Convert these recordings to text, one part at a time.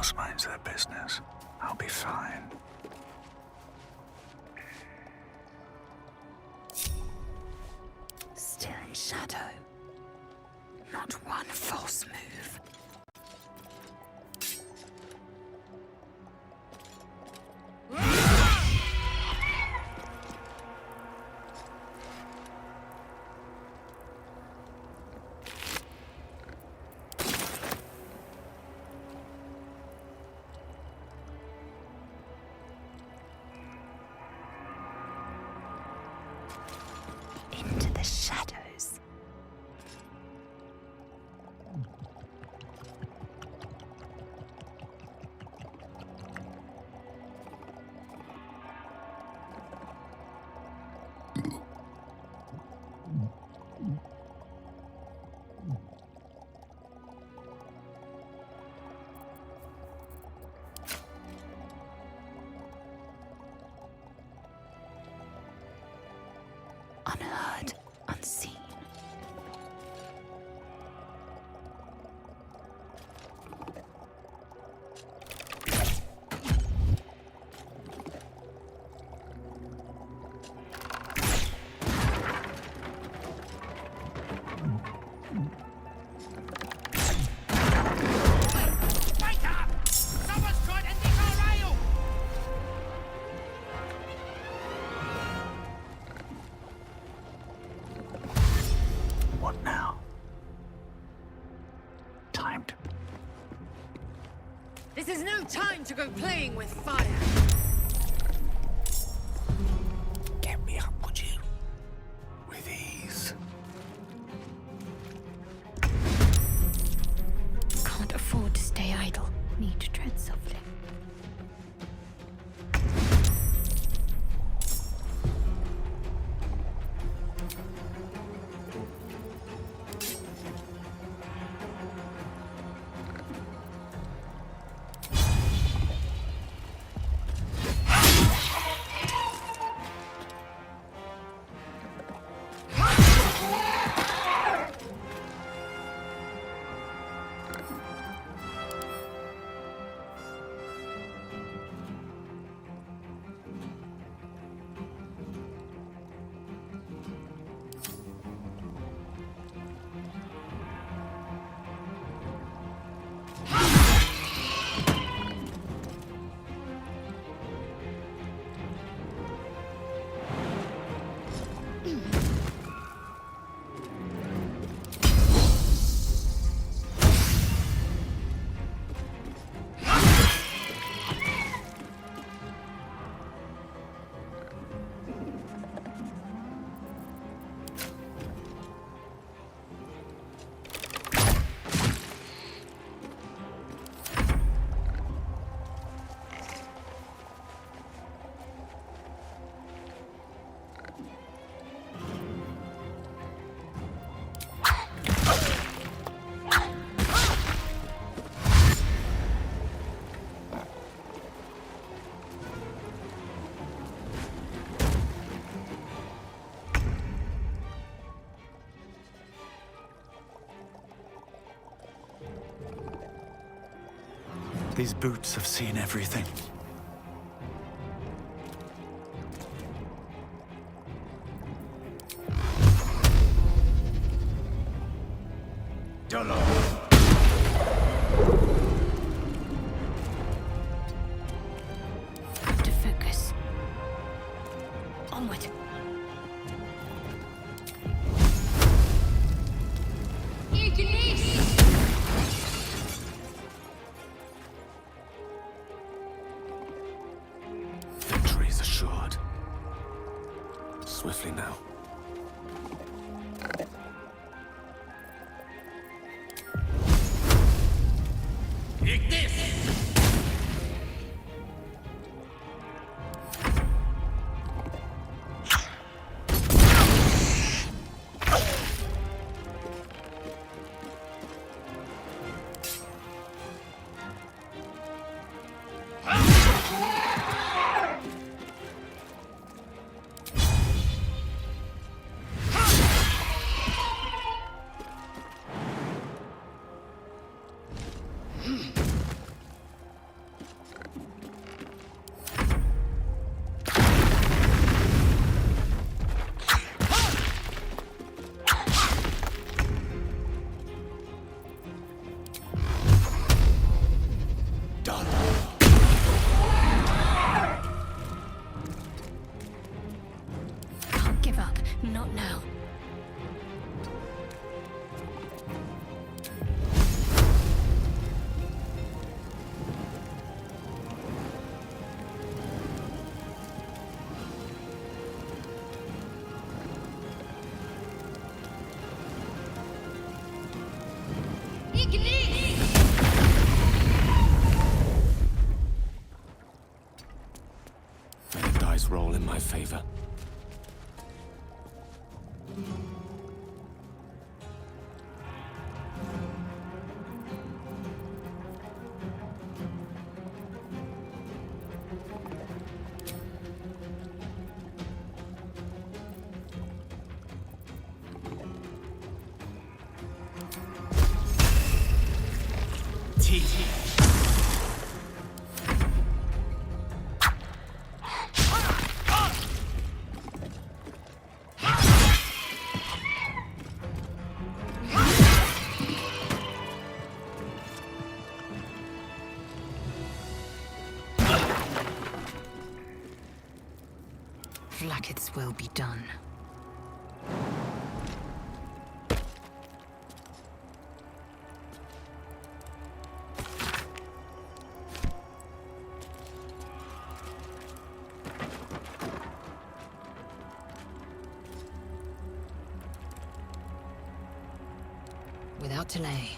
else minds their business, I'll be fine. Still in shadow. Not one false move. Into the shadows. Unheard, unseen. Wake up! Someone's tried to nick our ale! What now? Timed. This is no time to go playing with fire. Get me up, would you? With ease. Can't afford to stay idle. Need to tread softly. These boots have seen everything. Have to focus. Onward. Victory is assured. Swiftly now. Not now. May the dice roll in my favor. Vlaakith's will be done. Without delay.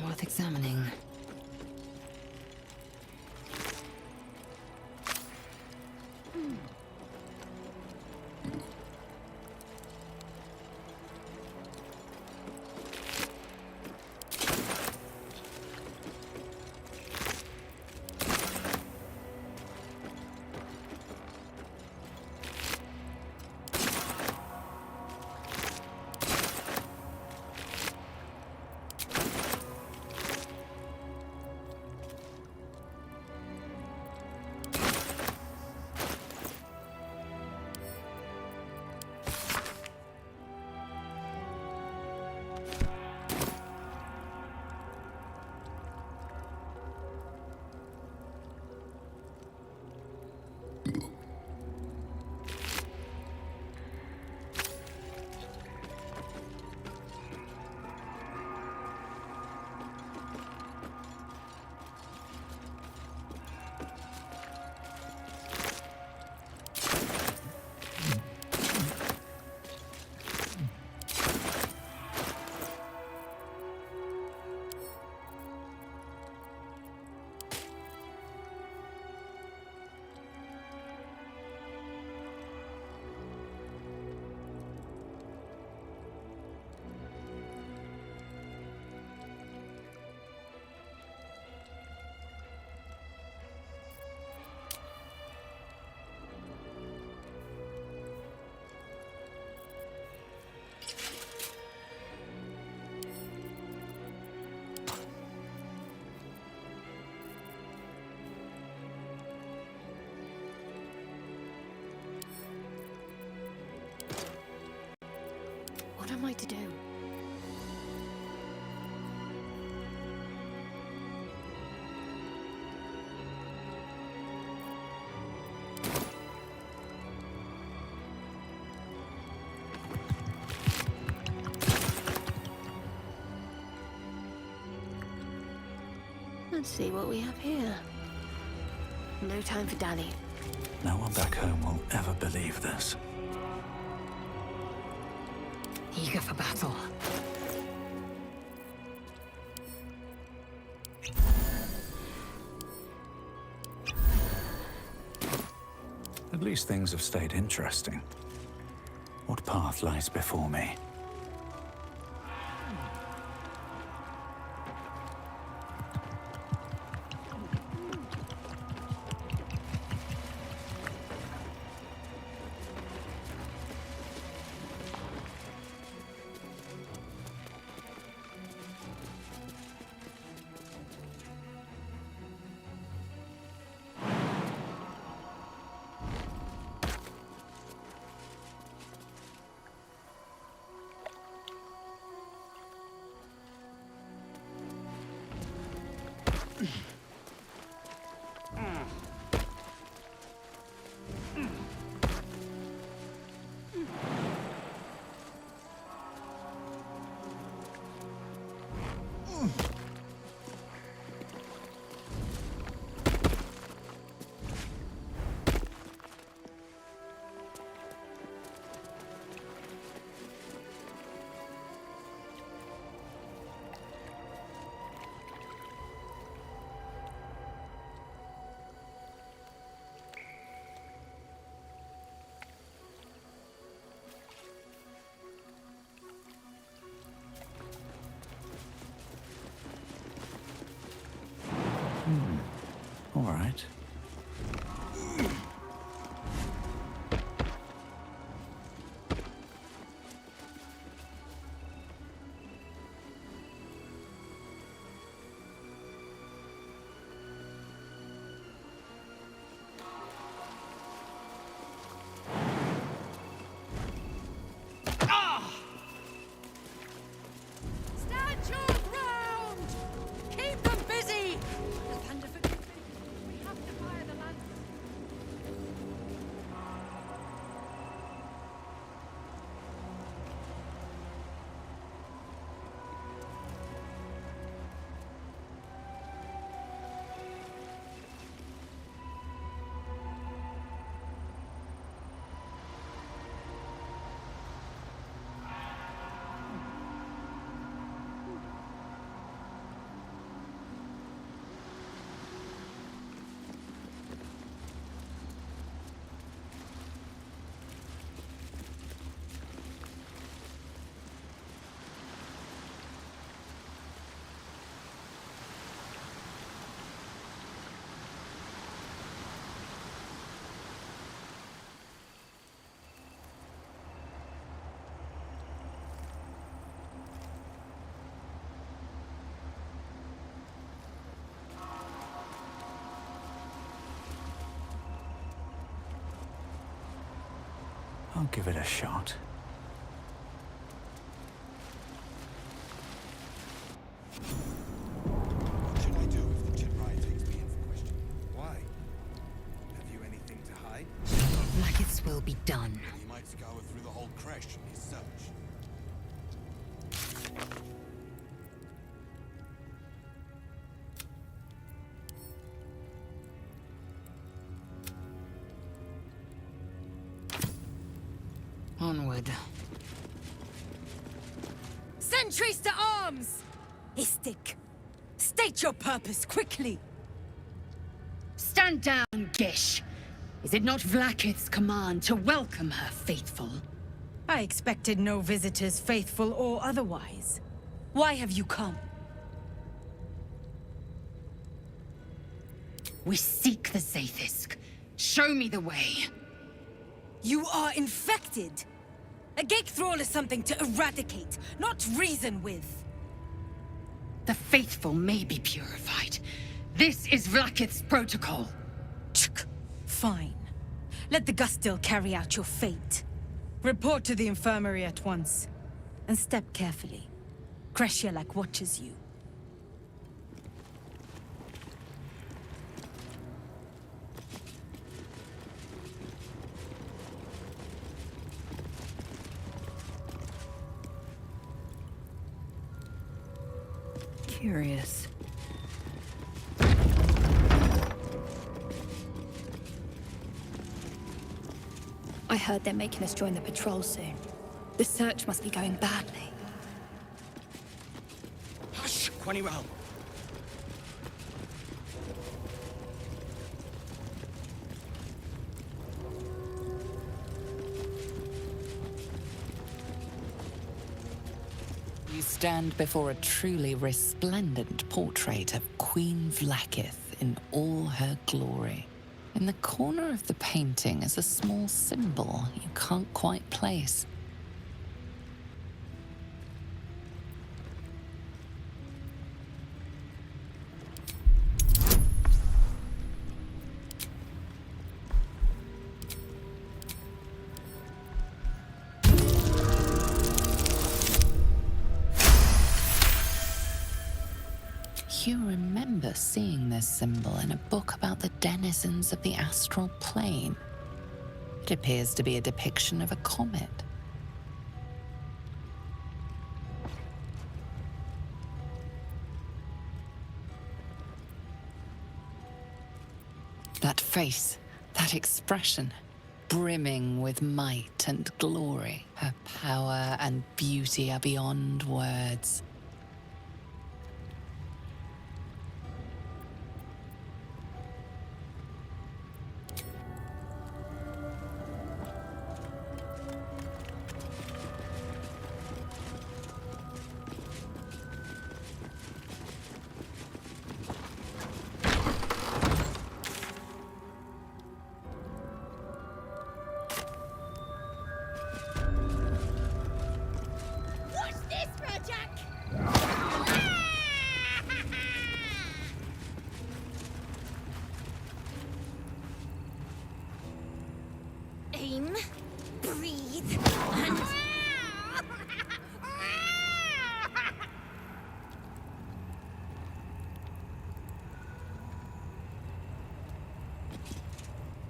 Worth examining. What am I to do? Let's see what we have here. No time for Danny. No one back home will ever believe this. Eager for battle. At least things have stayed interesting. What path lies before me? right? Stand your ground! Keep them busy! The thunder for we have to fire the land. I'll give it a shot. What should I do if the Chimrai takes me in for question? Why? Have you anything to hide? Like its will be done. He might scour through the whole creche in his search. Onward. Sentries to arms! Istik, state your purpose quickly! Stand down, Gish. Is it not Vlaakith's command to welcome her faithful? I expected no visitors, faithful or otherwise. Why have you come? We seek the Zaithisk. Show me the way. You are infected! A gate thrall is something to eradicate, not reason with. The faithful may be purified. This is Vlaakith's protocol. Tsk. Fine. Let the Gustil carry out your fate. Report to the infirmary at once. And step carefully. Kreshia watches you. Curious. I heard they're making us join the patrol soon. The search must be going badly. Hush, Quaniral! You stand before a truly resplendent portrait of Queen Vlaakith in all her glory. In the corner of the painting is a small symbol you can't quite place. You remember seeing this symbol in a book about the denizens of the astral plane. It appears to be a depiction of a comet. That face, that expression, brimming with might and glory. Her power and beauty are beyond words. Scream, breathe, and...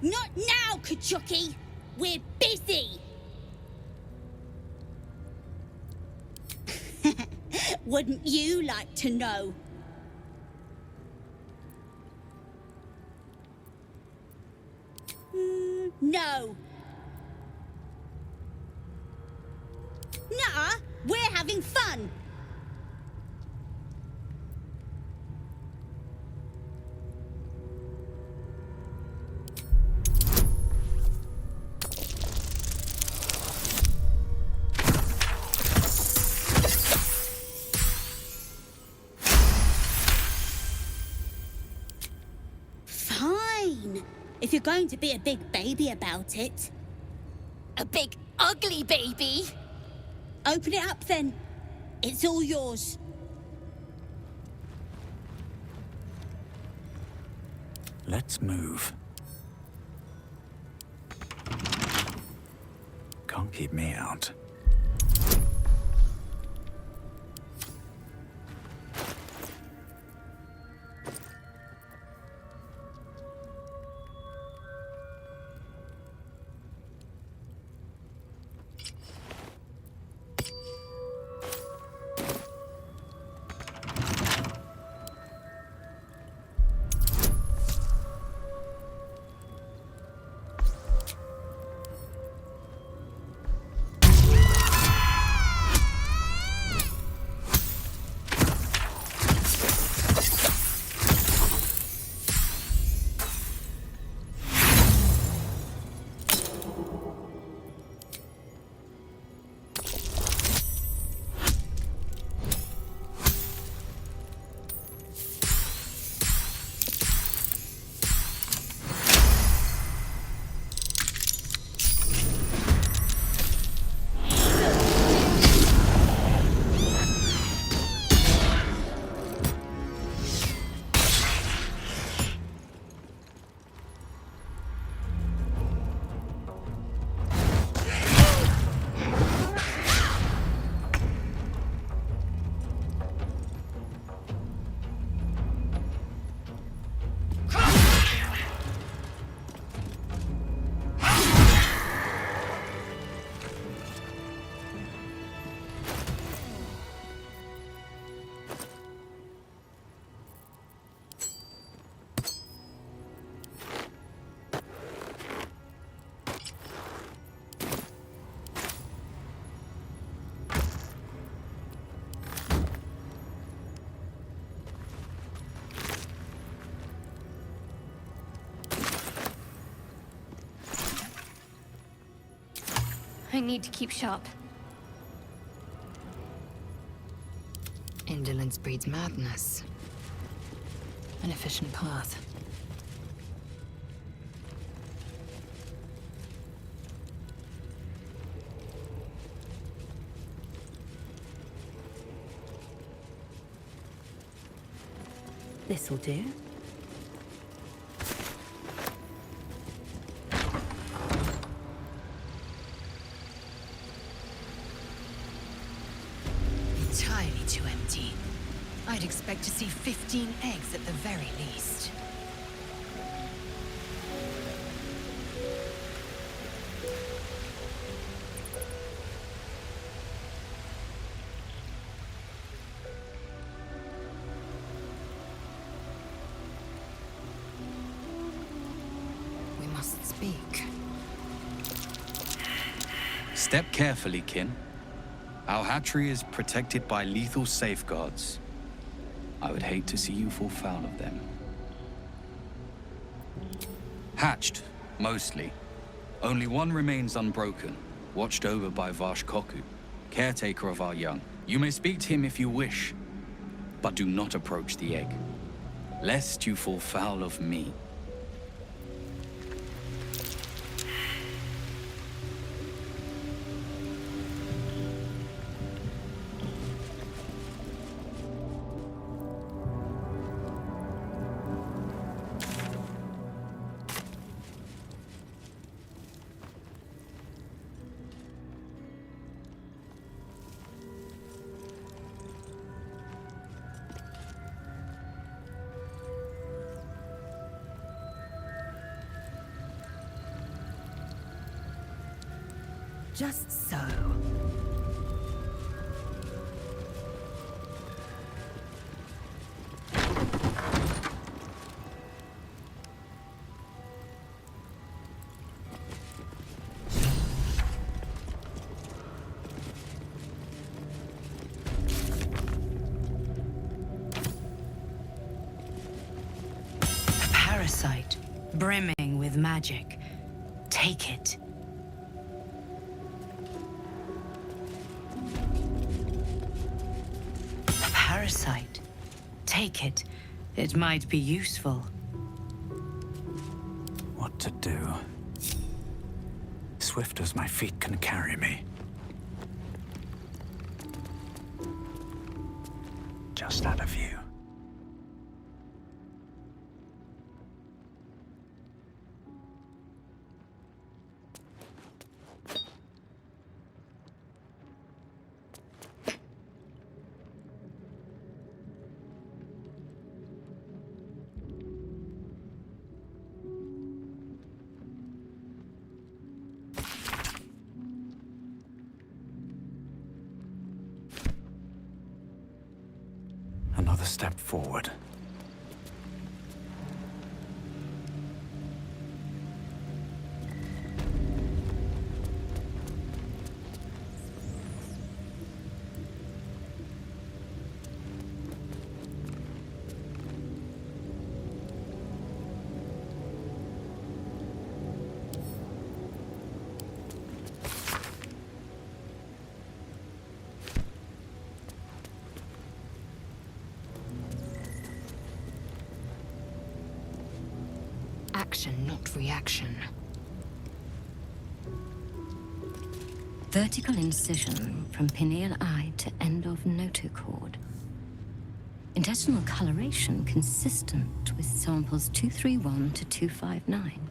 Not now, Kachuki! We're busy! Wouldn't you like to know? No. Nuh-uh, we're having fun. Fine. If you're going to be a big baby about it. A big, ugly baby? Open it up then. It's all yours. Let's move. Can't keep me out. I need to keep sharp. Indolence breeds madness. An efficient path. This'll do. Entirely too empty. I'd expect to see 15 eggs at the very least. We must speak. Step carefully, kin. Our hatchery is protected by lethal safeguards. I would hate to see you fall foul of them. Hatched, mostly. Only one remains unbroken, watched over by Vashkoku, caretaker of our young. You may speak to him if you wish, but do not approach the egg, lest you fall foul of me. Just so. Parasite, brimming with magic. Take it. A parasite. Take it. It might be useful. What to do? Swift as my feet can carry me. Just out of view. Another step forward. Action, not reaction. Vertical incision from pineal eye to end of notochord. Intestinal coloration consistent with samples 231 to 259.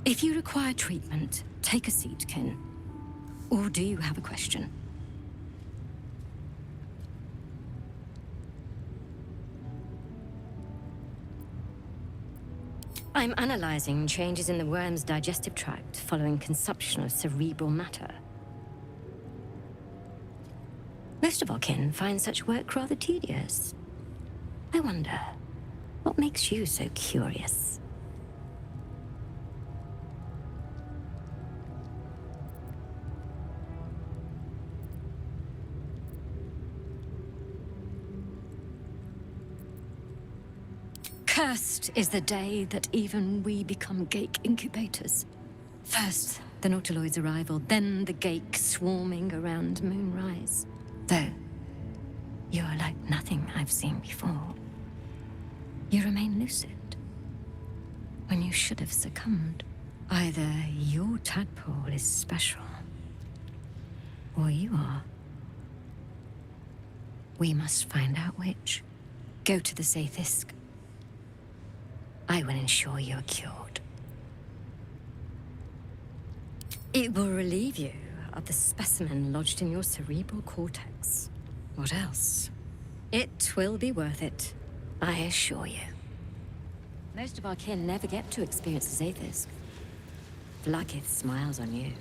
If you require treatment, take a seat, Kin. Or do you have a question? I'm analyzing changes in the worm's digestive tract following consumption of cerebral matter. Most of our kin find such work rather tedious. I wonder, what makes you so curious? Cursed is the day that even we become Gake incubators. First, the Nautiloid's arrival, then the Gake swarming around moonrise. Though, you are like nothing I've seen before. You remain lucid, when you should have succumbed. Either your tadpole is special, or you are. We must find out which. Go to the Zaithisk. I will ensure you're cured. It will relieve you of the specimen lodged in your cerebral cortex. What else? It will be worth it, I assure you. Most of our kin never get to experience the Zaithisk. Vlaakith smiles on you.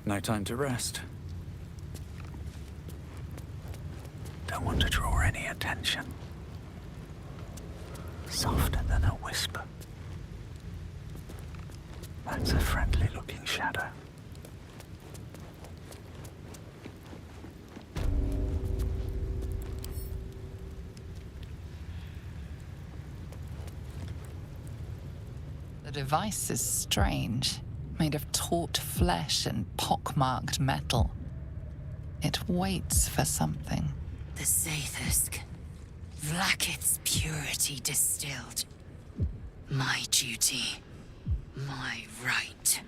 No time to rest. Don't want to draw any attention. Softer than a whisper. That's a friendly-looking shadow. The device is strange, made of taut flesh and pockmarked metal. It waits for something. The Zaithisk. Vlaakith's purity distilled. My duty. My right.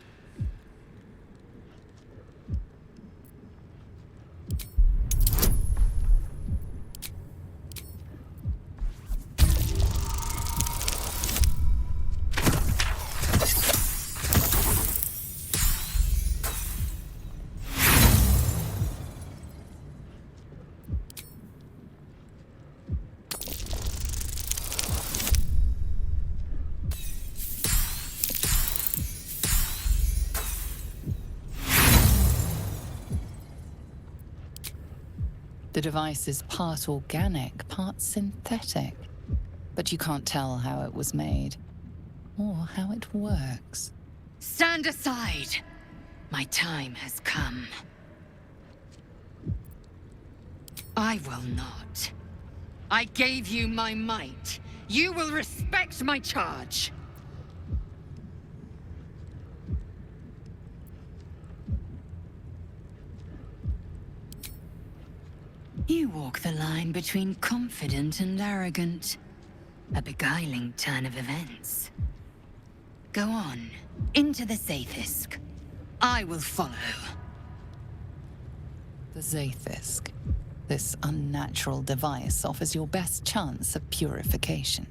The device is part organic, part synthetic. But you can't tell how it was made, or how it works. Stand aside! My time has come. I will not. I gave you my might. You will respect my charge. You walk the line between confident and arrogant. A beguiling turn of events. Go on, into the Zaithisk. I will follow. The Zaithisk. This unnatural device offers your best chance of purification.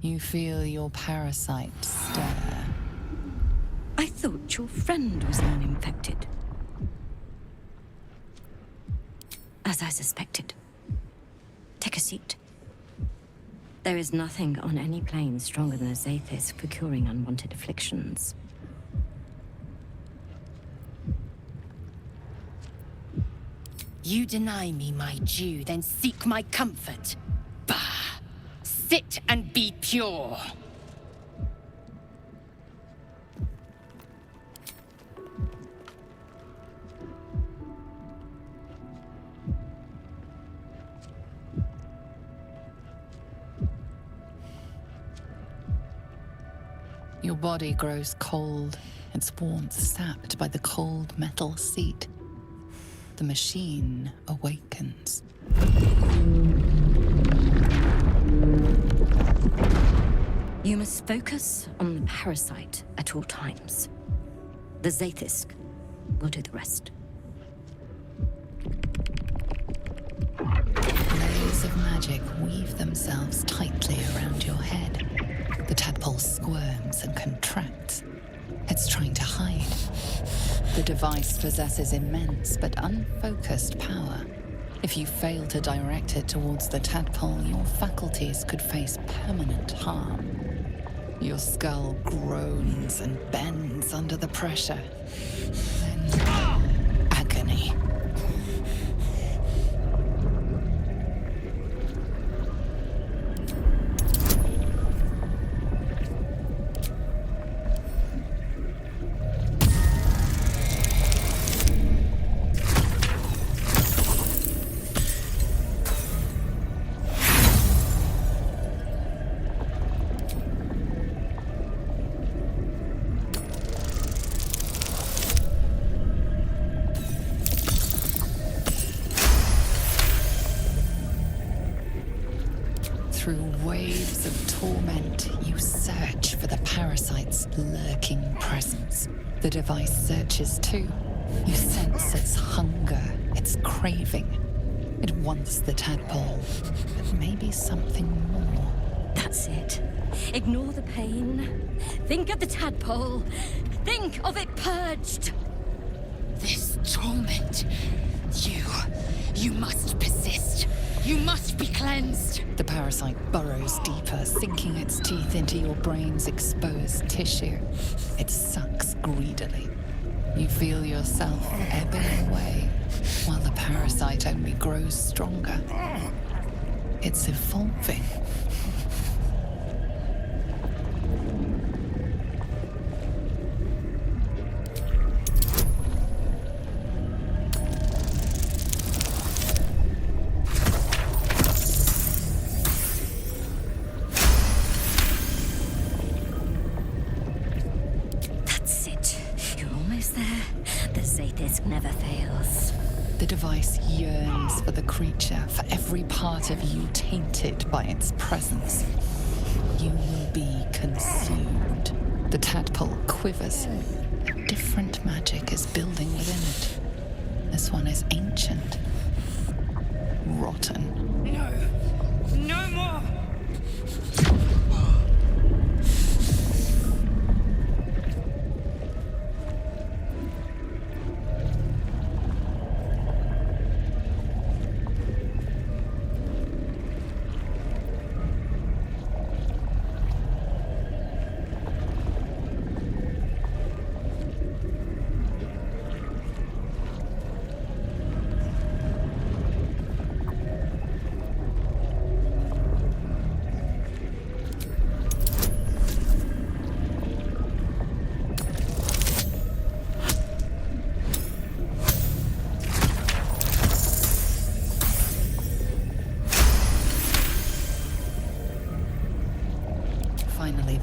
You feel your parasite stir. I thought your friend was uninfected. As I suspected. Take a seat. There is nothing on any plane stronger than a Zaithisk for curing unwanted afflictions. You deny me my due, then seek my comfort. Bah! Sit and be pure. Your body grows cold, its warmth sapped by the cold metal seat. The machine awakens. You must focus on the parasite at all times. The Zaithisk will do the rest. Layers of magic weave themselves tightly around your head. The tadpole squirms and contracts. It's trying to hide. The device possesses immense but unfocused power. If you fail to direct it towards the tadpole, your faculties could face permanent harm. Your skull groans and bends under the pressure. Then, agony. Through waves of torment, you search for the parasite's lurking presence. The device searches too. You sense its hunger, its craving. It wants the tadpole, but maybe something more. That's it. Ignore the pain. Think of the tadpole. Think of it purged. This torment. You must persist. You must be cleansed. The parasite burrows deeper, sinking its teeth into your brain's exposed tissue. It sucks greedily. You feel yourself ebbing away, while the parasite only grows stronger. It's evolving. Never fails. The device yearns for the creature, for every part of you tainted by its presence. You will be consumed. The tadpole quivers. Different magic is building within it. This one is ancient. Rotten. No! No more!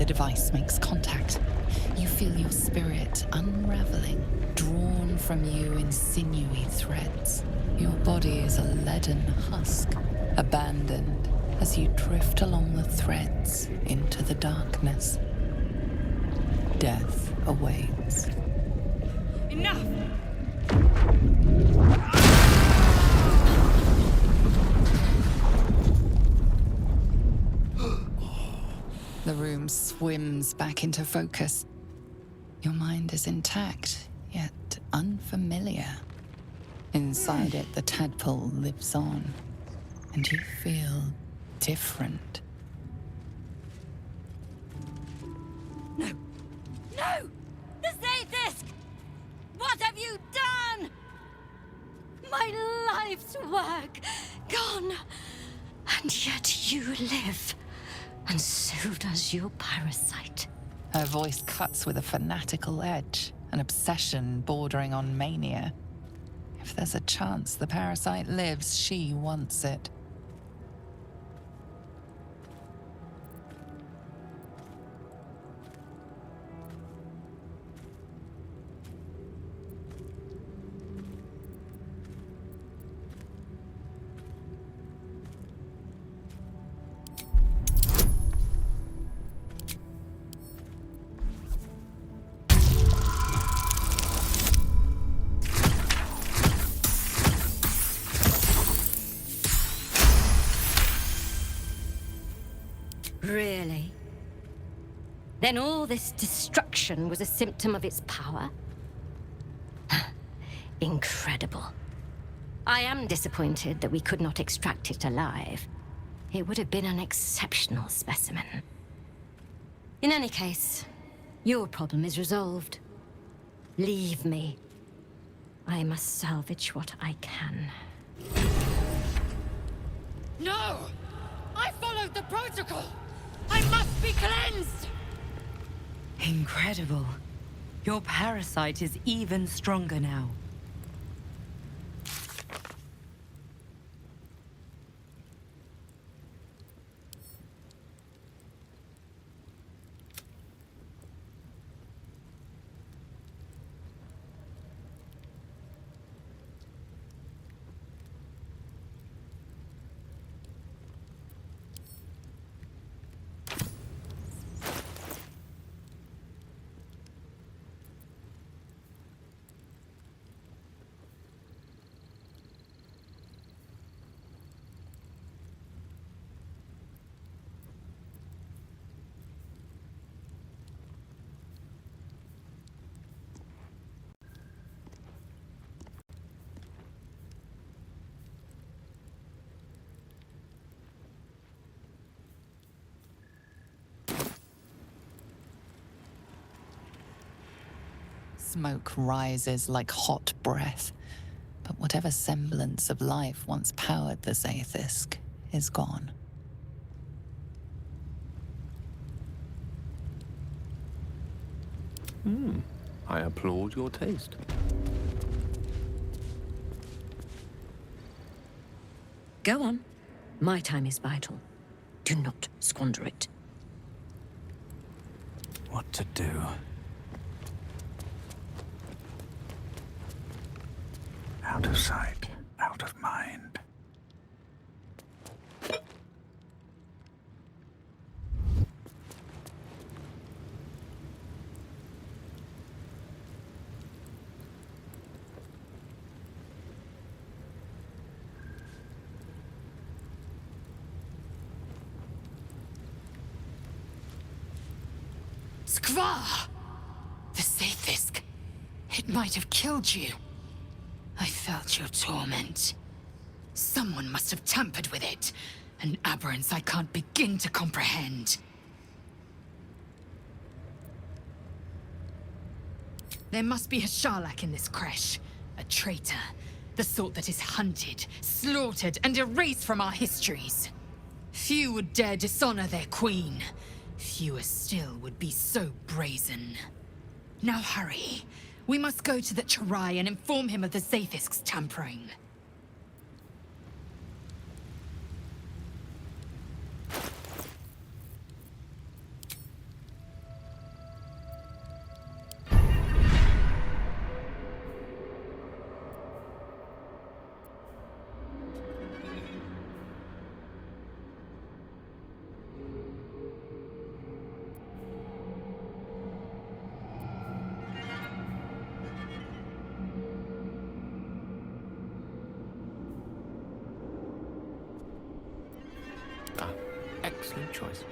the device makes contact. You feel your spirit unraveling, drawn from you in sinewy threads. Your body is a leaden husk, abandoned as you drift along the threads into the darkness. Death awaits. Enough! The room swims back into focus. Your mind is intact, yet unfamiliar. Inside it, the tadpole lives on, and you feel different. No! No! The Zaithis! What have you done? My life's work gone. And yet you live. And so does your parasite. Her voice cuts with a fanatical edge, an obsession bordering on mania. If there's a chance the parasite lives, she wants it. Really? Then all this destruction was a symptom of its power? Incredible. I am disappointed that we could not extract it alive. It would have been an exceptional specimen. In any case, your problem is resolved. Leave me. I must salvage what I can. No! I followed the protocol! I must be cleansed! Incredible. Your parasite is even stronger now. Smoke rises like hot breath, but whatever semblance of life once powered the Zaithis is gone. I applaud your taste. Go on. My time is vital. Do not squander it. What to do? Out of sight, out of mind. Skvar! The Zaithis. It might have killed you. I felt your torment. Someone must have tampered with it. An aberrance I can't begin to comprehend. There must be a Sharlak in this creche. A traitor. The sort that is hunted, slaughtered, and erased from our histories. Few would dare dishonor their queen. Fewer still would be so brazen. Now hurry. We must go to the Chirai and inform him of the Zaithis' tampering. Ah, excellent choice.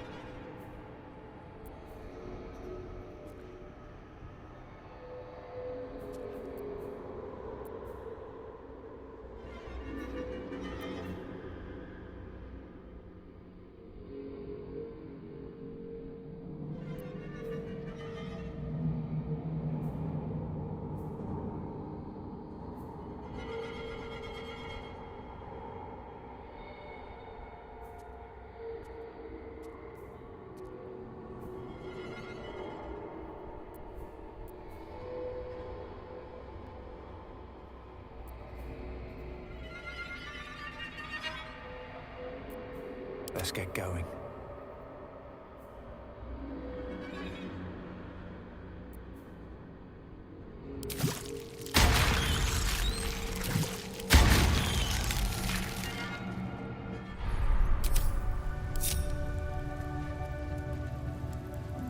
Let's get going.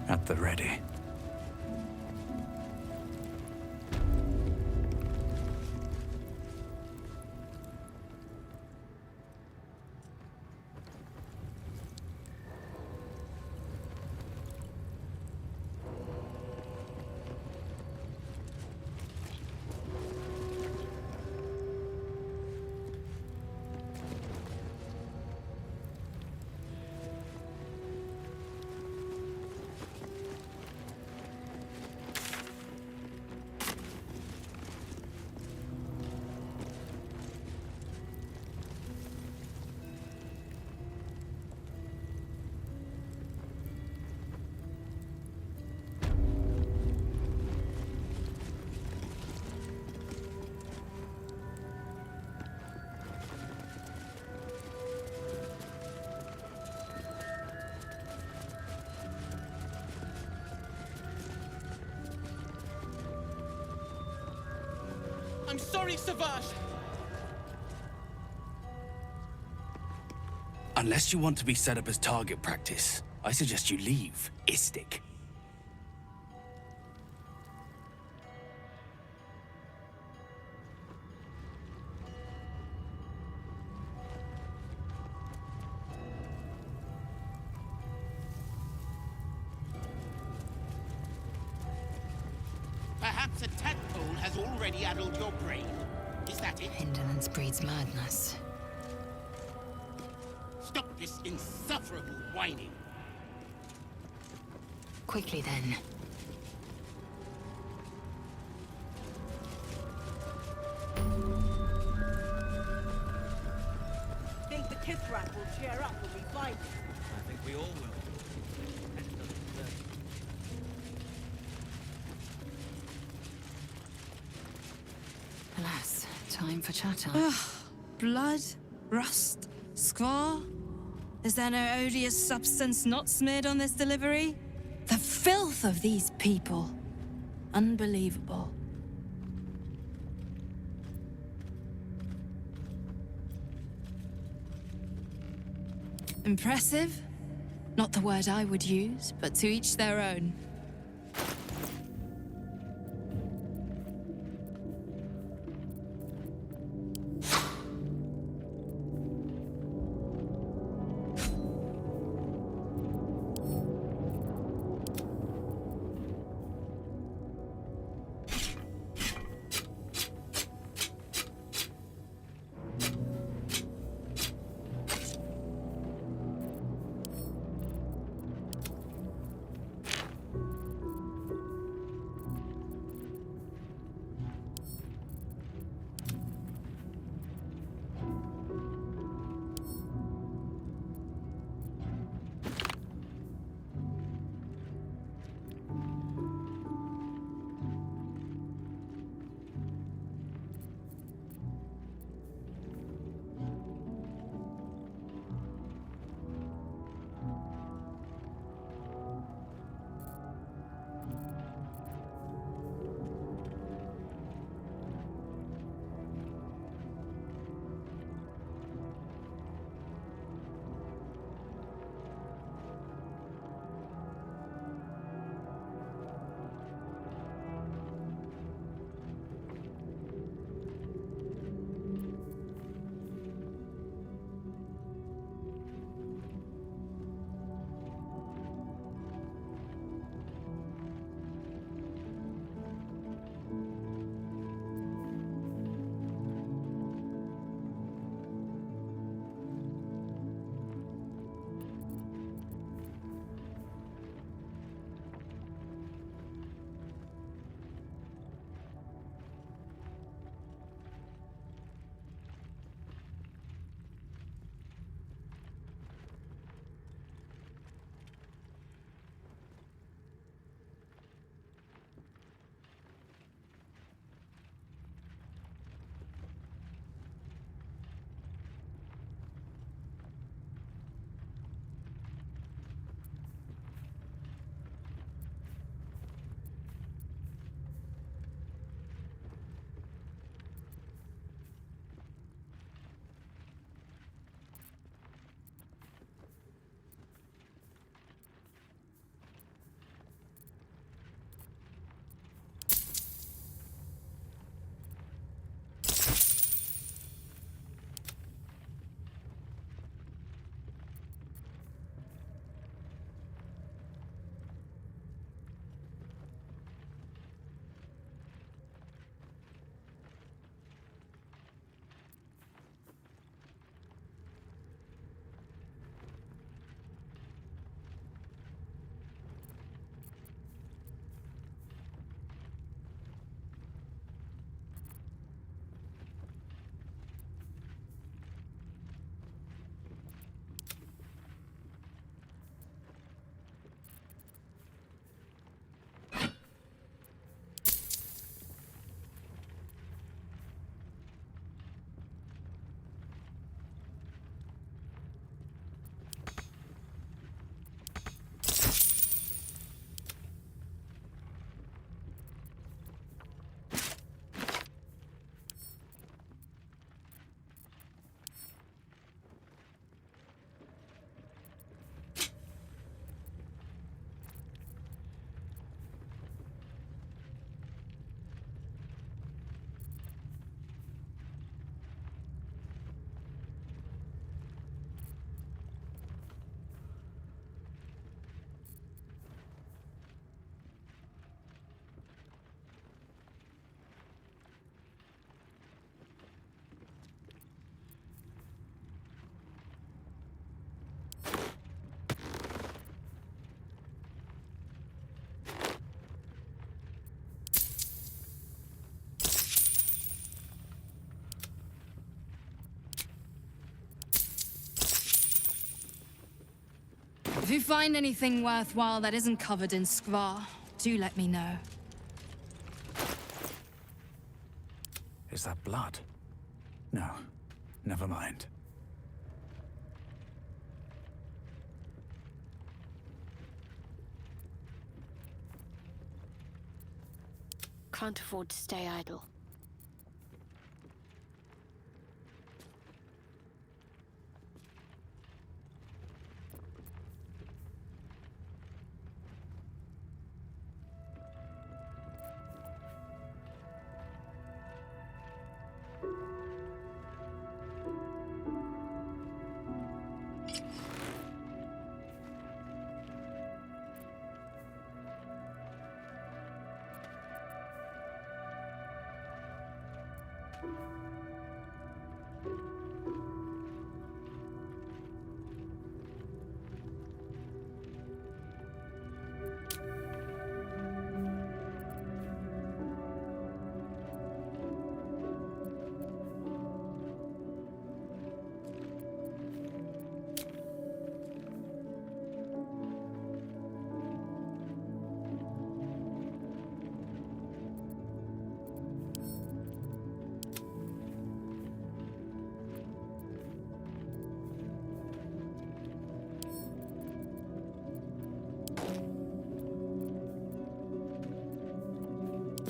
At the ready. I'm sorry, Savage! Unless you want to be set up as target practice, I suggest you leave, Istik. Perhaps a tadpole has already addled your brain. Is that it? Indolence breeds madness. Stop this insufferable whining. Quickly then. Think the Kithrak will cheer up when we find it? I think we all will. Alas, time for chatter. Blood? Rust? Squall? Is there no odious substance not smeared on this delivery? The filth of these people. Unbelievable. Impressive? Not the word I would use, but to each their own. If you find anything worthwhile that isn't covered in skvar, do let me know. Is that blood? No, never mind. Can't afford to stay idle.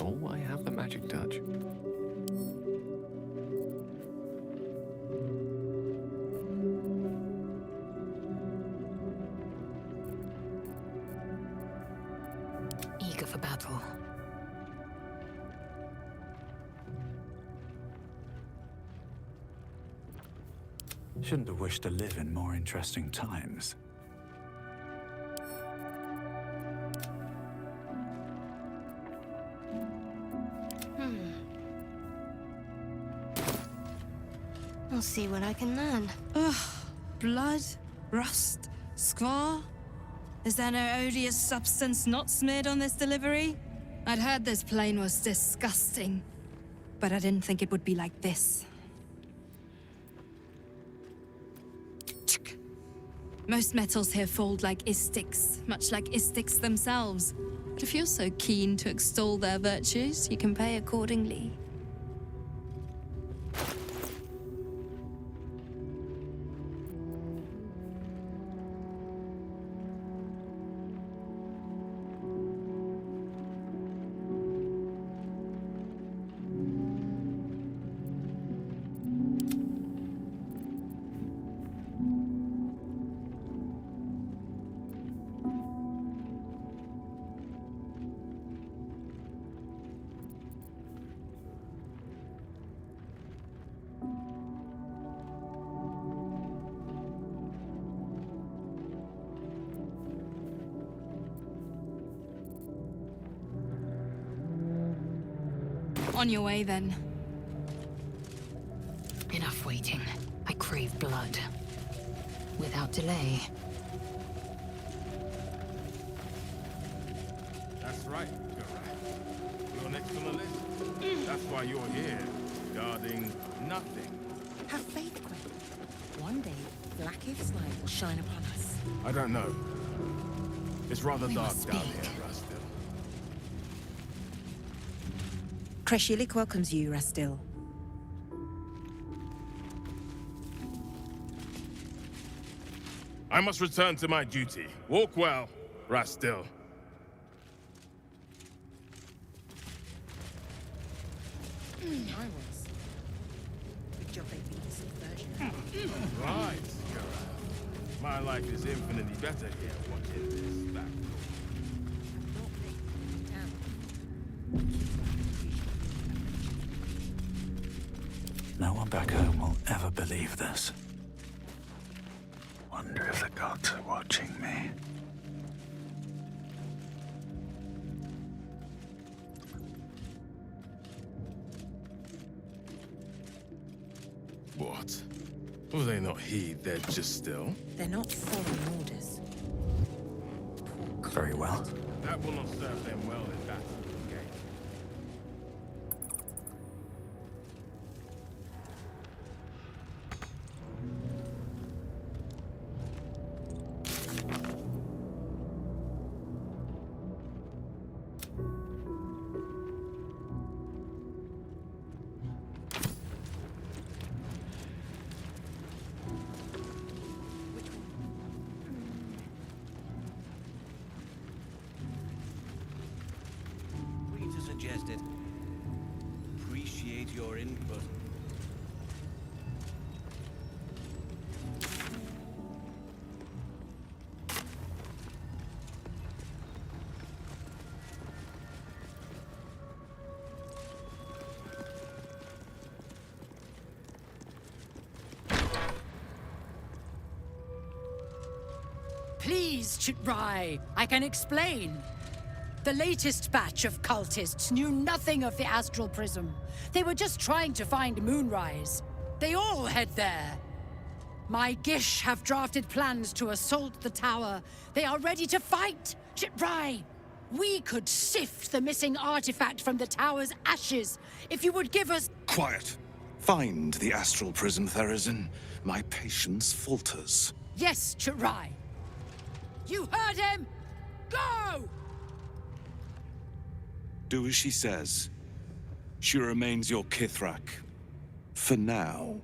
Oh, I have the magic touch. Eager for battle. Shouldn't have wished to live in more interesting times. I'll see what I can learn. Ugh. Blood? Rust? Skvar? Is there no odious substance not smeared on this delivery? I'd heard this plane was disgusting, but I didn't think it would be like this. Most metals here fold like istics, much like istics themselves. But if you're so keen to extol their virtues, you can pay accordingly. On your way, then. Enough waiting. I crave blood. Without delay. That's right, Garat. You're next on the list. That's why you're here, guarding nothing. Have faith, Queen. One day, Blackith's light will shine upon us. I don't know. It's rather We dark must down speak. here, Rustil. Kreshilik welcomes you, Rastil. I must return to my duty. Walk well, Rastil. I was. Good job they beat the subversion. Right, Garat. My life is infinitely better here watching this back. No one back home will ever believe this. Wonder if the gods are watching me. What? Will they not heed their just still? They're not following orders. Very well. That will not serve them well in battle, okay? suggested. Appreciate your input. Please, Chitrai, I can explain. The latest batch of cultists knew nothing of the astral prism. They were just trying to find Moonrise. They all head there. My Gish have drafted plans to assault the tower. They are ready to fight, Chitrai. We could sift the missing artifact from the tower's ashes if you would give us... Quiet. Find the astral prism, Therazin. My patience falters. Yes, Chitrai. You heard him! Go! Do as she says. She remains your Kithrak. For now.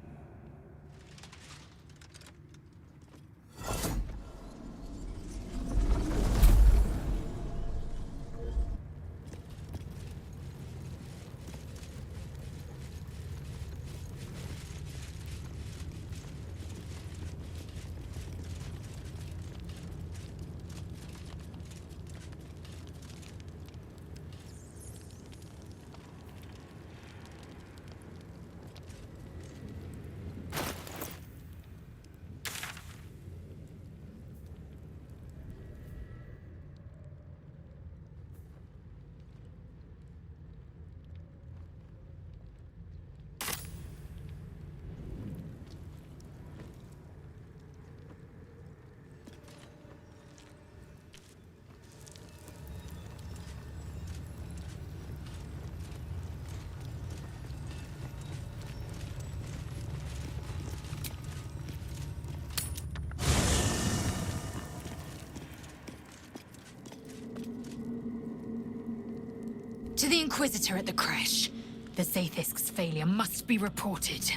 To the Inquisitor at the crash. The Zaithisk's failure must be reported.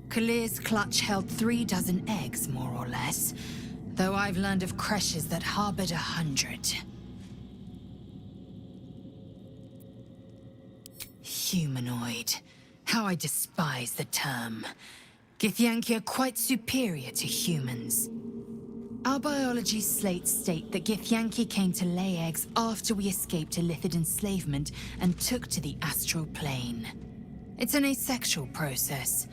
Kalir's clutch held 36 eggs, more or less. Though I've learned of creches that harbored 100. Humanoid. How I despise the term. Githyanki are quite superior to humans. Our biology slates state that Githyanki came to lay eggs after we escaped Illithid enslavement and took to the astral plane. It's an asexual process,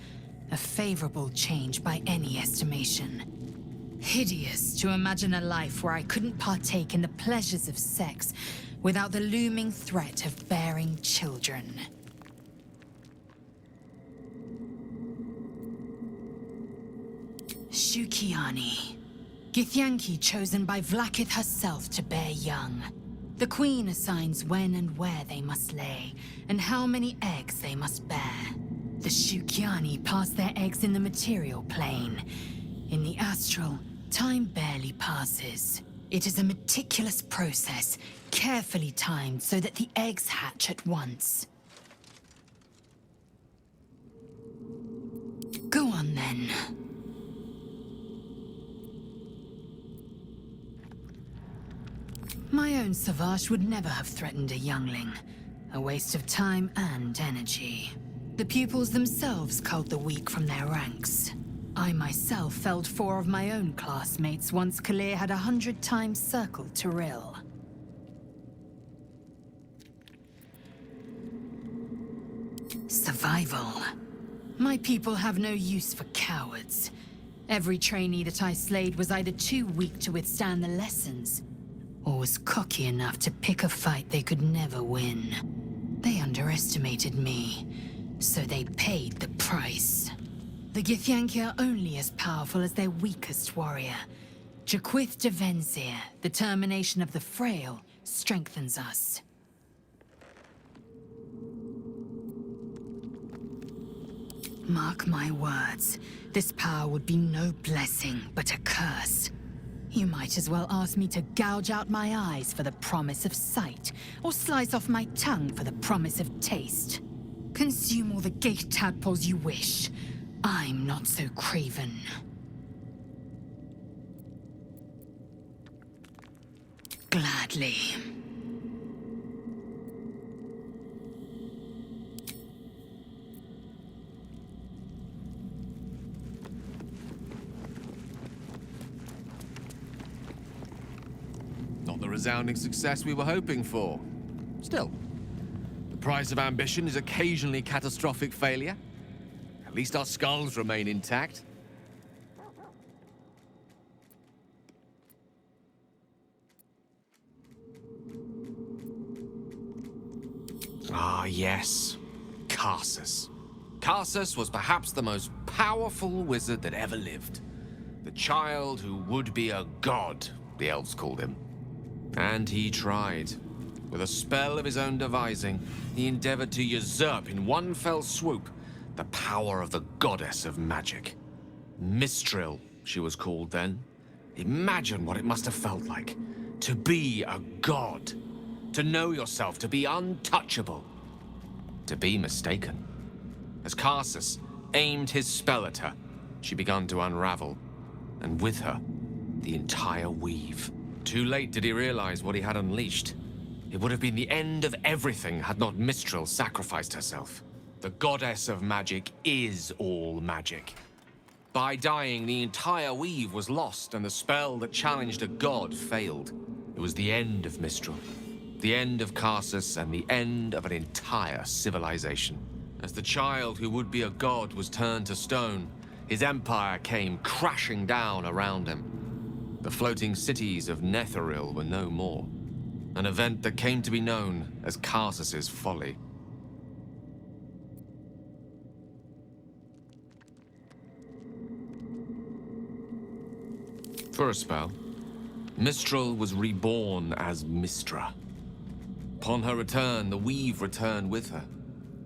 a favorable change by any estimation. Hideous to imagine a life where I couldn't partake in the pleasures of sex without the looming threat of bearing children. Shukiani. Githyanki chosen by Vlaakith herself to bear young. The Queen assigns when and where they must lay, and how many eggs they must bear. The Shukiani pass their eggs in the material plane. In the astral, time barely passes. It is a meticulous process, carefully timed so that the eggs hatch at once. Go on then. My own Savage would never have threatened a youngling. A waste of time and energy. The pupils themselves culled the weak from their ranks. I myself felled 4 of my own classmates once Kalir had 100 times circled Tyrell. Survival. My people have no use for cowards. Every trainee that I slayed was either too weak to withstand the lessons, or was cocky enough to pick a fight they could never win. They underestimated me, so they paid the price. The Githyanki are only as powerful as their weakest warrior. Jaquith de Venzir, the termination of the frail, strengthens us. Mark my words, this power would be no blessing, but a curse. You might as well ask me to gouge out my eyes for the promise of sight, or slice off my tongue for the promise of taste. Consume all the gate tadpoles you wish. I'm not so craven. Precisely. Not the resounding success we were hoping for. Still, the price of ambition is occasionally catastrophic failure. At least our skulls remain intact. Ah, yes. Karsus. Karsus was perhaps the most powerful wizard that ever lived. The child who would be a god, the elves called him. And he tried. With a spell of his own devising, he endeavored to usurp in one fell swoop the power of the goddess of magic. Mistral, she was called then. Imagine what it must have felt like to be a god. To know yourself, to be untouchable, to be mistaken. As Karsus aimed his spell at her, she began to unravel, and with her, the entire weave. Too late did he realize what he had unleashed. It would have been the end of everything had not Mistral sacrificed herself. The goddess of magic is all magic. By dying, the entire weave was lost, and the spell that challenged a god failed. It was the end of Mistral. The end of Karsus and the end of an entire civilization. As the child who would be a god was turned to stone, his empire came crashing down around him. The floating cities of Netheril were no more. An event that came to be known as Karsus's folly. For a spell, Mistral was reborn as Mistra. Upon her return, the weave returned with her.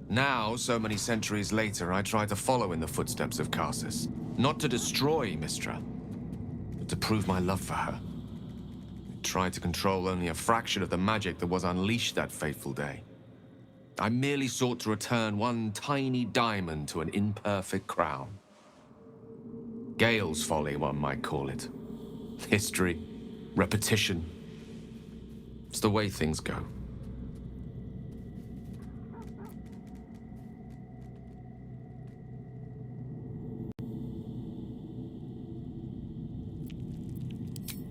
Now, so many centuries later, I try to follow in the footsteps of Karsus. Not to destroy Mistra, but to prove my love for her. I tried to control only a fraction of the magic that was unleashed that fateful day. I merely sought to return one tiny diamond to an imperfect crown. Gale's folly, one might call it. History, repetition. It's the way things go.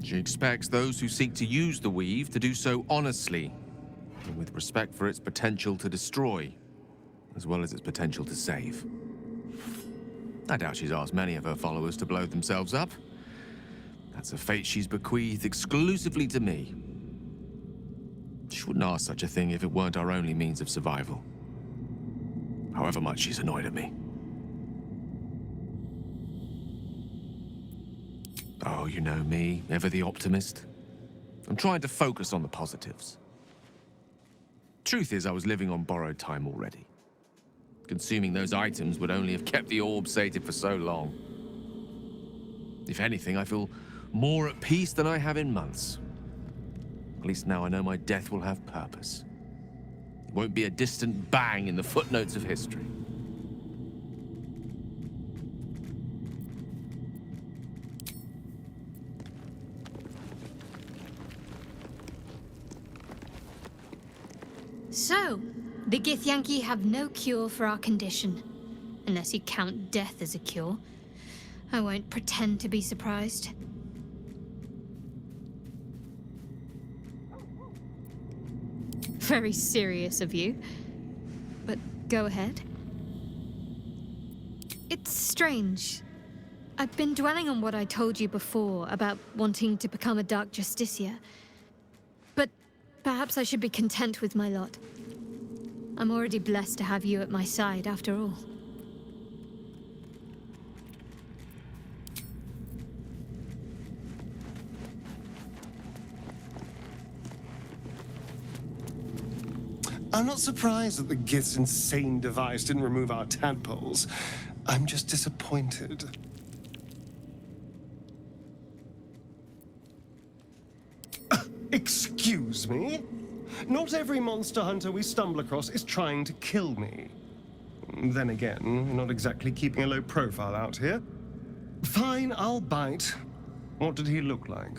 She expects those who seek to use the weave to do so honestly, and with respect for its potential to destroy, as well as its potential to save. I doubt she's asked many of her followers to blow themselves up. That's a fate she's bequeathed exclusively to me. She wouldn't ask such a thing if it weren't our only means of survival. However much she's annoyed at me. Oh, you know me, ever the optimist. I'm trying to focus on the positives. Truth is, I was living on borrowed time already. Consuming those items would only have kept the orb sated for so long. If anything, I feel more at peace than I have in months. At least now I know my death will have purpose. It won't be a distant bang in the footnotes of history. So, the Githyanki have no cure for our condition. Unless you count death as a cure. I won't pretend to be surprised. Very serious of you. But go ahead. It's strange. I've been dwelling on what I told you before about wanting to become a Dark Justicia. But perhaps I should be content with my lot. I'm already blessed to have you at my side, after all. I'm not surprised that the Gith's insane device didn't remove our tadpoles. I'm just disappointed. Excuse me? Not every monster hunter we stumble across is trying to kill me. Then again, we're not exactly keeping a low profile out here. Fine, I'll bite. What did he look like?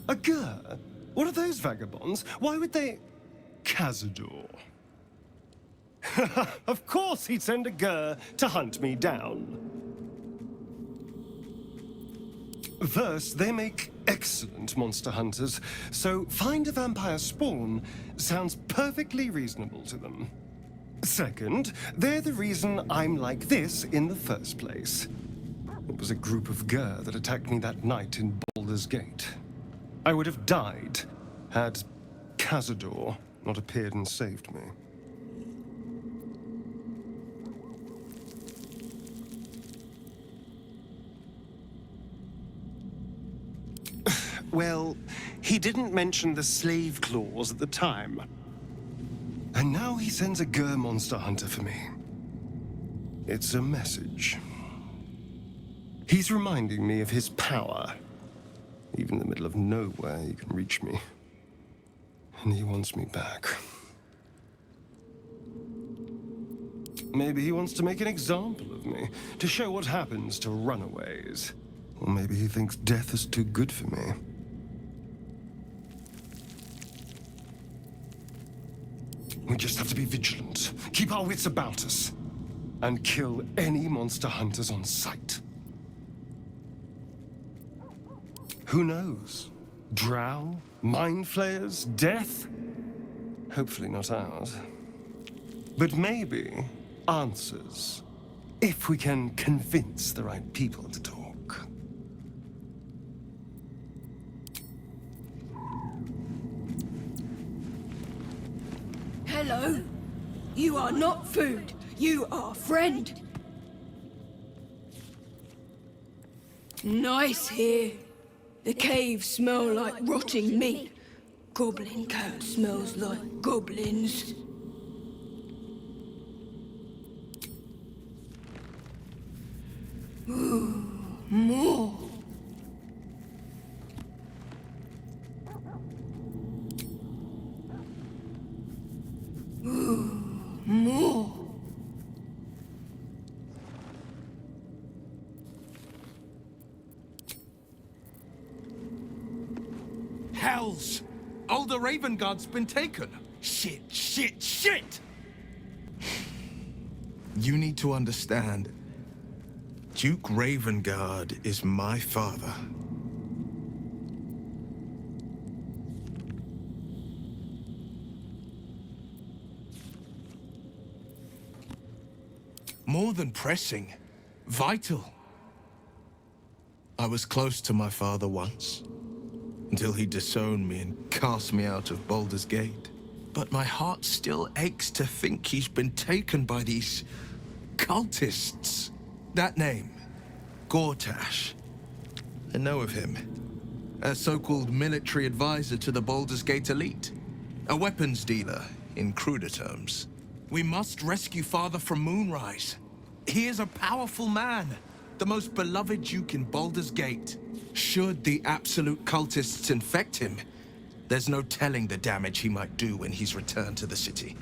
A Gur? What are those vagabonds? Why would they... Cazador. Of course he'd send a Gur to hunt me down. First, they make excellent monster hunters, so find a vampire spawn sounds perfectly reasonable to them. Second, they're the reason I'm like this in the first place. It was a group of Gur that attacked me that night in Baldur's Gate. I would have died had Cazador not appeared and saved me. Well, he didn't mention the slave clause at the time. And now he sends a Gur monster hunter for me. It's a message. He's reminding me of his power. Even in the middle of nowhere, he can reach me. And he wants me back. Maybe he wants to make an example of me, to show what happens to runaways. Or maybe he thinks death is too good for me. We just have to be vigilant, keep our wits about us, and kill any monster hunters on sight. Who knows? Drow? Mind flayers? Death? Hopefully not ours. But maybe answers, if we can convince the right people to talk. Hello? You are not food. You are friend. Nice here. The caves smell like rotting meat. Goblin cat smells like goblins. Ooh, more. Ooh, more. Hells! Older Ravenguard's been taken. Shit, shit, shit! You need to understand. Duke Ravengard is my father. More than pressing, vital. I was close to my father once, until he disowned me and cast me out of Baldur's Gate. But my heart still aches to think he's been taken by these cultists. That name, Gortash. I know of him. A so-called military advisor to the Baldur's Gate elite. A weapons dealer, in cruder terms. We must rescue Father from Moonrise. He is a powerful man, the most beloved Duke in Baldur's Gate. Should the absolute cultists infect him, there's no telling the damage he might do when he's returned to the city.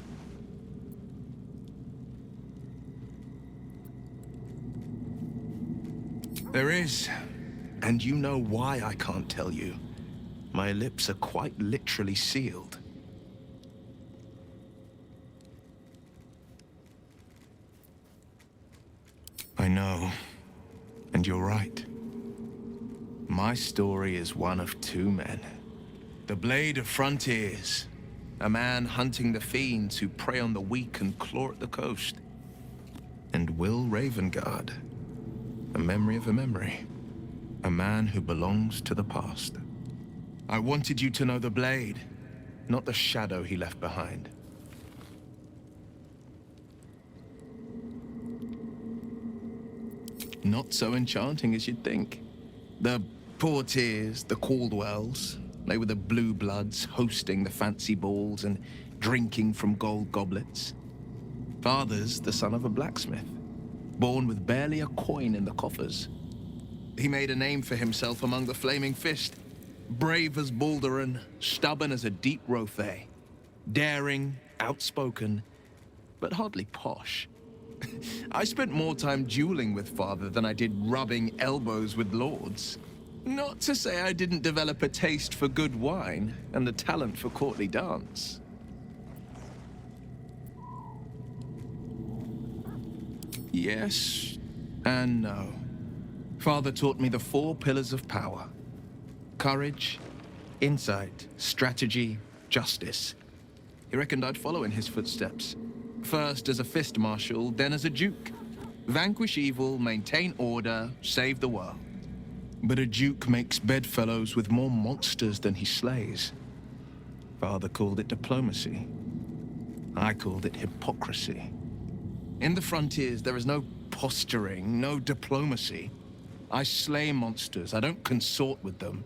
There is, and you know why I can't tell you. My lips are quite literally sealed. I know, and you're right. My story is one of two men. The Blade of Frontiers, a man hunting the fiends who prey on the weak and claw at the coast. And Will Ravengard, a memory of a memory, a man who belongs to the past. I wanted you to know the Blade, not the shadow he left behind. Not so enchanting as you'd think. The Portiers, the Caldwells, they were the blue bloods hosting the fancy balls and drinking from gold goblets. Father's the son of a blacksmith, born with barely a coin in the coffers. He made a name for himself among the Flaming Fist. Brave as Baldur, stubborn as a deep Rothay. Daring, outspoken, but hardly posh. I spent more time dueling with Father than I did rubbing elbows with lords. Not to say I didn't develop a taste for good wine and a talent for courtly dance. Yes and no. Father taught me the 4 pillars of power. Courage, insight, strategy, justice. He reckoned I'd follow in his footsteps. First as a fist marshal, then as a duke. Vanquish evil, maintain order, save the world. But a duke makes bedfellows with more monsters than he slays. Father called it diplomacy. I called it hypocrisy. In the frontiers, there is no posturing, no diplomacy. I slay monsters, I don't consort with them.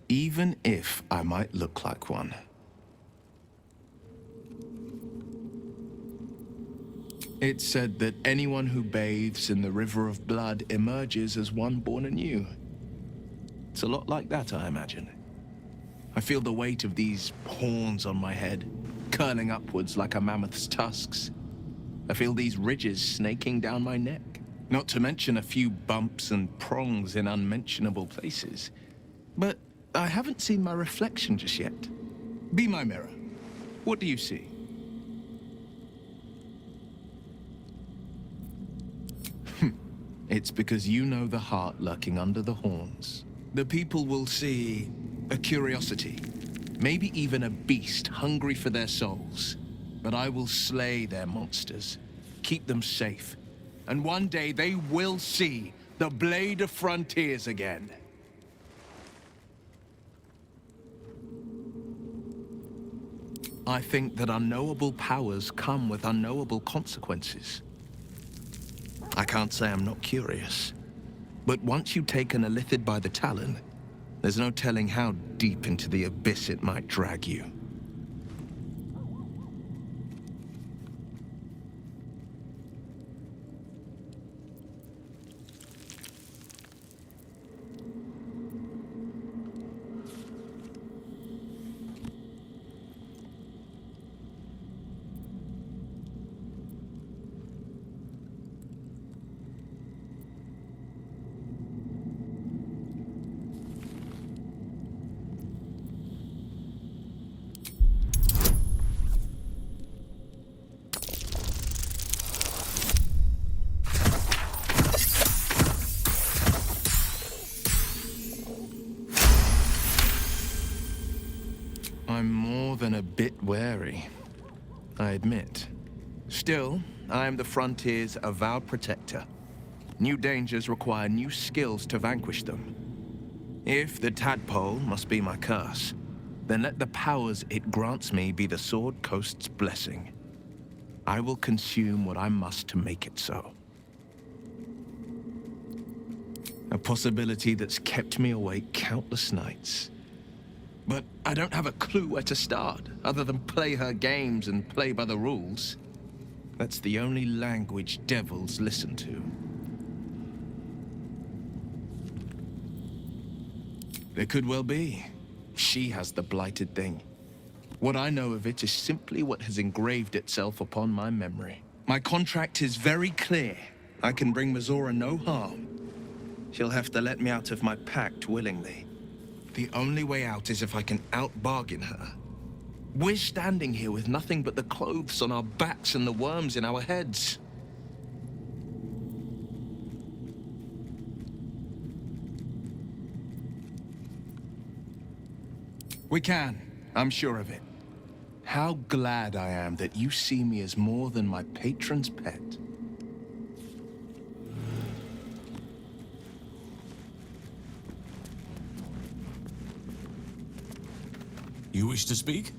Even if I might look like one. It's said that anyone who bathes in the river of blood emerges as one born anew. It's a lot like that, I imagine. I feel the weight of these horns on my head, curling upwards like a mammoth's tusks. I feel these ridges snaking down my neck. Not to mention a few bumps and prongs in unmentionable places. But I haven't seen my reflection just yet. Be my mirror. What do you see? It's because you know the heart lurking under the horns. The people will see a curiosity, maybe even a beast hungry for their souls. But I will slay their monsters, keep them safe. And one day they will see the Blade of Frontiers again. I think that unknowable powers come with unknowable consequences. I can't say I'm not curious. But once you take an illithid by the talon, there's no telling how deep into the abyss it might drag you. I'm more than a bit wary, I admit. Still, I am the Frontier's avowed protector. New dangers require new skills to vanquish them. If the tadpole must be my curse, then let the powers it grants me be the Sword Coast's blessing. I will consume what I must to make it so. A possibility that's kept me awake countless nights. But I don't have a clue where to start, other than play her games and play by the rules. That's the only language devils listen to. It could well be. She has the blighted thing. What I know of it is simply what has engraved itself upon my memory. My contract is very clear. I can bring Mizora no harm. She'll have to let me out of my pact willingly. The only way out is if I can out-bargain her. We're standing here with nothing but the clothes on our backs and the worms in our heads. We can, I'm sure of it. How glad I am that you see me as more than my patron's pet. You wish to speak?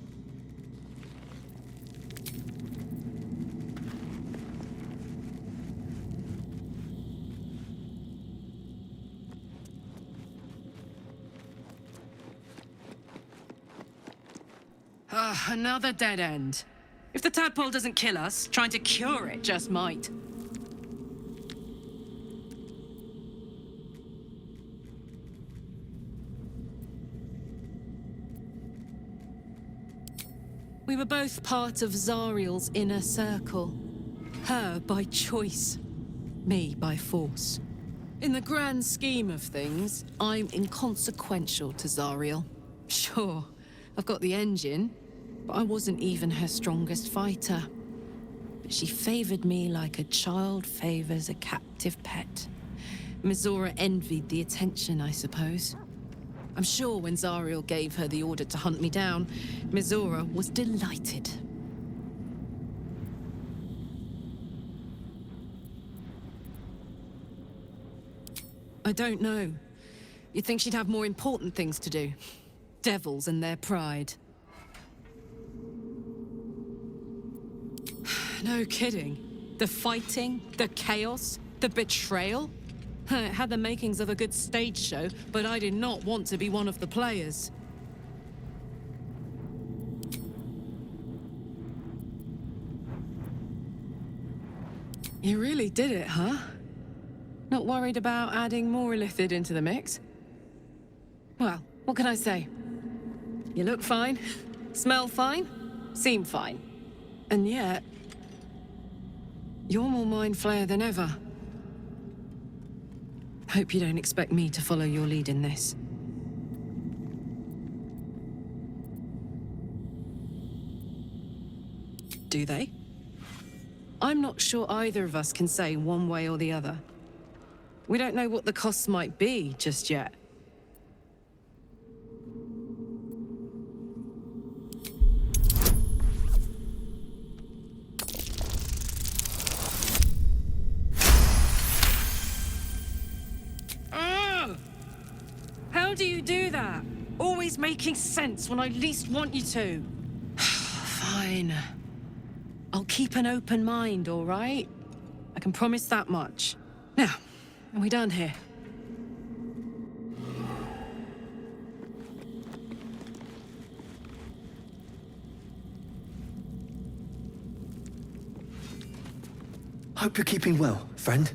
Another dead end. If the tadpole doesn't kill us, trying to cure it just might. We were both part of Zariel's inner circle. Her by choice, me by force. In the grand scheme of things, I'm inconsequential to Zariel. Sure, I've got the engine, but I wasn't even her strongest fighter. But she favored me like a child favors a captive pet. Mizora envied the attention, I suppose. I'm sure when Zariel gave her the order to hunt me down, Mizora was delighted. I don't know. You'd think she'd have more important things to do. Devils and their pride. No kidding. The fighting, the chaos, the betrayal. It had the makings of a good stage show, but I did not want to be one of the players. You really did it, huh? Not worried about adding more illithid into the mix? Well, what can I say? You look fine, smell fine, seem fine. And yet, you're more mind flayer than ever. Hope you don't expect me to follow your lead in this. Do they? I'm not sure either of us can say one way or the other. We don't know what the costs might be just yet. How do you do that? Always making sense when I least want you to. Fine. I'll keep an open mind, all right? I can promise that much. Now, are we done here? Hope you're keeping well, friend.